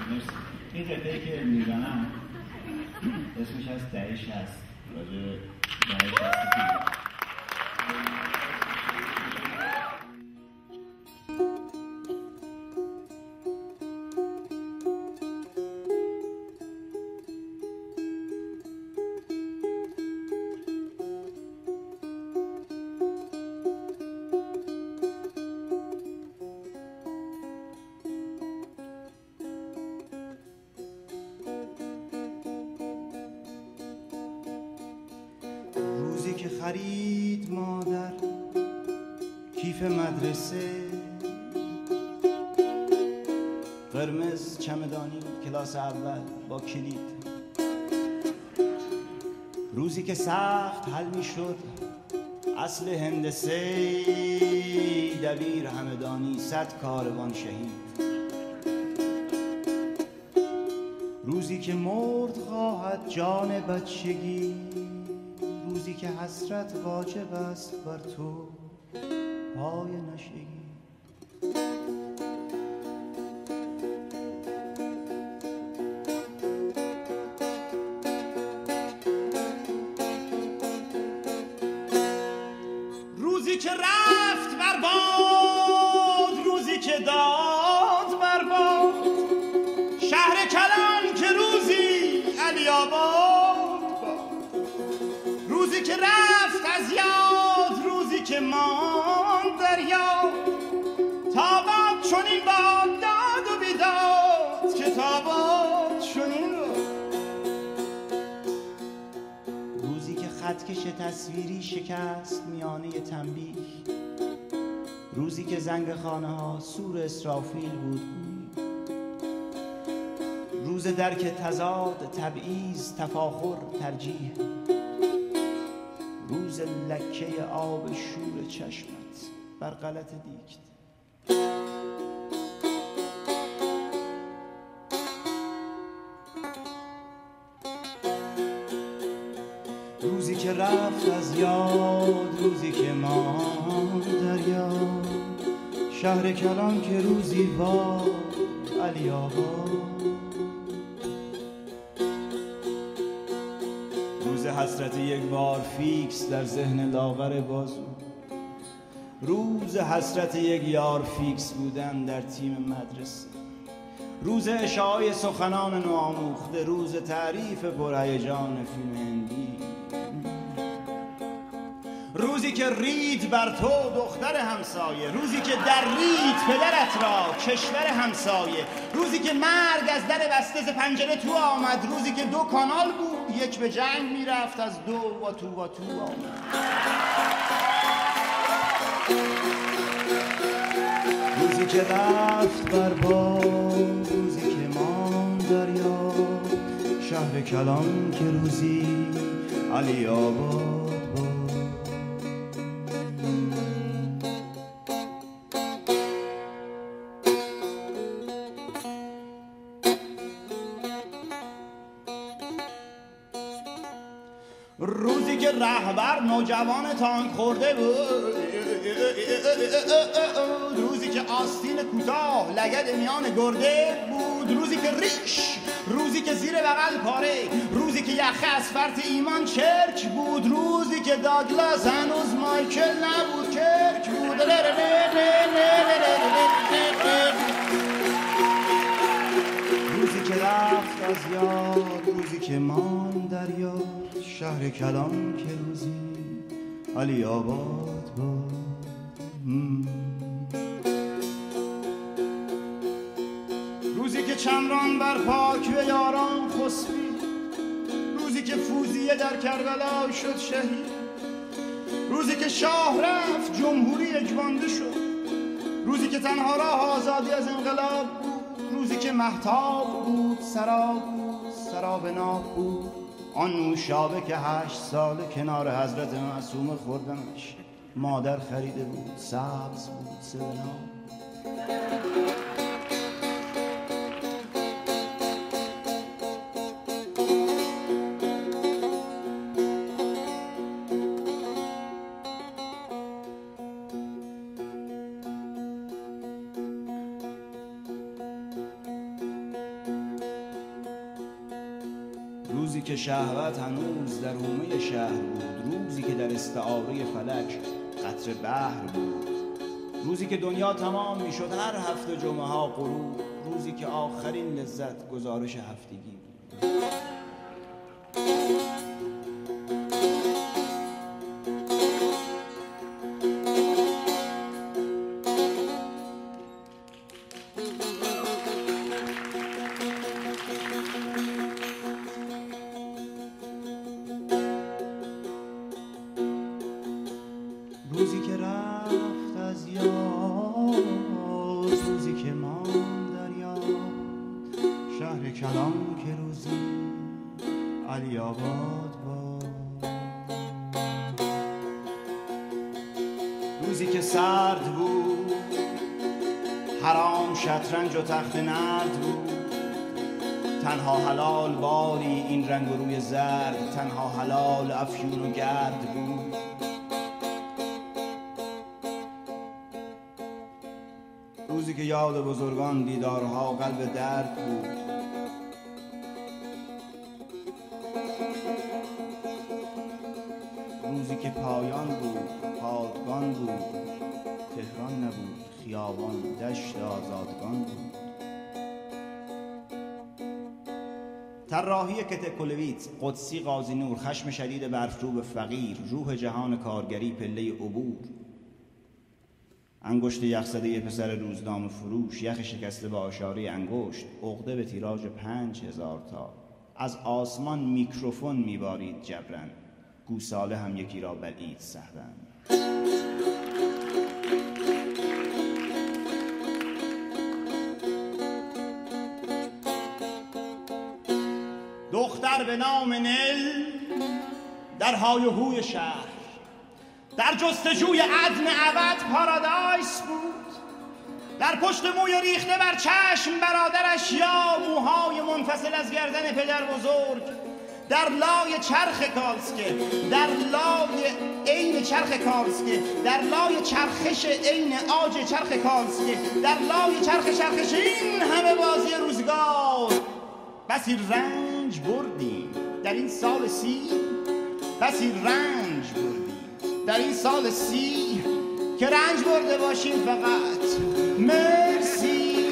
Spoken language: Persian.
مرسی. این قطعه‌ای که میزنم اسمش از دهه 60 راجع به دهه 60. که خرید مادر کیف مدرسه قرمز چمدانی کلاس اول با کلید، روزی که سخت حل می شد اصل هندسه دبیر همدانی 100 کاروان شهید، روزی که مرد خواهد جان بچگی، روزی که حسرت واجب است بر تو پای نشگی. روزی که رفت بر باد، روزی که داد بر باد، شهر کلان که روزی علی آباد، روزی که رفت از یاد، روزی که ماند در یاد، تاباد چنین باد داد و بیداد که تاباد چنین باد، روزی که خطکش تصویری شکست میانه تنبیه، روزی که زنگ خانه ها سور اسرافیل بود، روز درک تضاد تبعیض تفاخر ترجیح، روز لکه آب شور چشمت بر غلط دیکت، روزی که رفت از یاد، روزی که ماند در یاد، شهر کلان که روزی وای علی آباد، روز حسرت یک بار فیکس در ذهن لاغر بازو، روز حسرت یک یار فیکس بودن در تیم مدرسه، روز اشاعه سخنان نوآموخته، روز تعریف پرهیجان فیلم هندی، روزی که رید بر تو دختر همسایه، روزی که در رید پدرت را کشور همسایه، روزی که مرگ از در بسته ز پنجره تو آمد، روزی که 2 کانال بود، یک به جنگ میرفت از 2 و تو آمد، روزی که رفت بر باد، روزی که ماند در یاد، شهر کلان که روزی علی آباد. روزی که رهبر نوجوان تانک خورده بود، روزی که آستین کوتاه لگد میان گرده بود، روزی که ریش، روزی که زیر بغل پاره، روزی که یخه از فرط ایمان چرک بود، روزی که داگلاس هنوز مایکل نبود کرک بود، روزی که رفت از یاد، روزی که ماند در یاد، شهر کلان که روزی علی آباد بود، روزی که چمران بر پاک یاران خسبید، روزی که فوزیه در کربلا شد شهید، روزی که شاه رفت جمهوری یکبانده شد، روزی که تنها راه آزادی از انقلاب بود، روزی که مهتاب بود سراب ناب بود، آن نوشابه که 8 ساله کنار حضرت معصومه خوردنش مادر خریده بود، سبز بود سبناب. روزی که شهوت هنوز در حومه شهر بود، روزی که در استعاره فلک قطره بحر بود، روزی که دنیا تمام می شد هر هفته جمعه ها غروب، روزی که آخرین لذت گزارش هفتگی بود. روزی که رفت از یاد، روزی که ماند در یاد، شهر کلان که روزی علی آباد باد، روزی که سرد بود، حرام شطرنج و تخت نرد بود، تنها حلال باری این رنگ و روی زرد، تنها حلال افیون و گرد بود. روزی که یاد بزرگان دیدارها قلب درد بود، روزی که پایان بود، پادگان بود، تهران نبود، خیابان دشت آزادگان بود. طراحی کتکولویت، قدسی قاضی نور، خشم شدید برفروب فقیر، روح جهان کارگری پله عبور، انگشت یخزده پسر روزنامه فروش، یخ شکسته به آشاره انگشت، عقده به تیراژ 5000 تا، از آسمان میکروفون میبارید جبران، گوساله هم یکی را بلعید سهواً. دختر به نام نل در های و هوی شهر، در جستجوی عدن ابد پارادایس بود، در پشت موی ریخته بر چشم برادرش یا موهای منفصل از گردن پدر بزرگ، در لای چرخ کالسکه، در لای عین چرخ کالسکه، در لای چرخش عین آج چرخ کالسکه، در لای چرخش این همه بازی روزگار. بسی رنج بردیم در این سال 30، بسی رنج بردیم در این سال 30 که رنج برده باشیم فقط. مرسی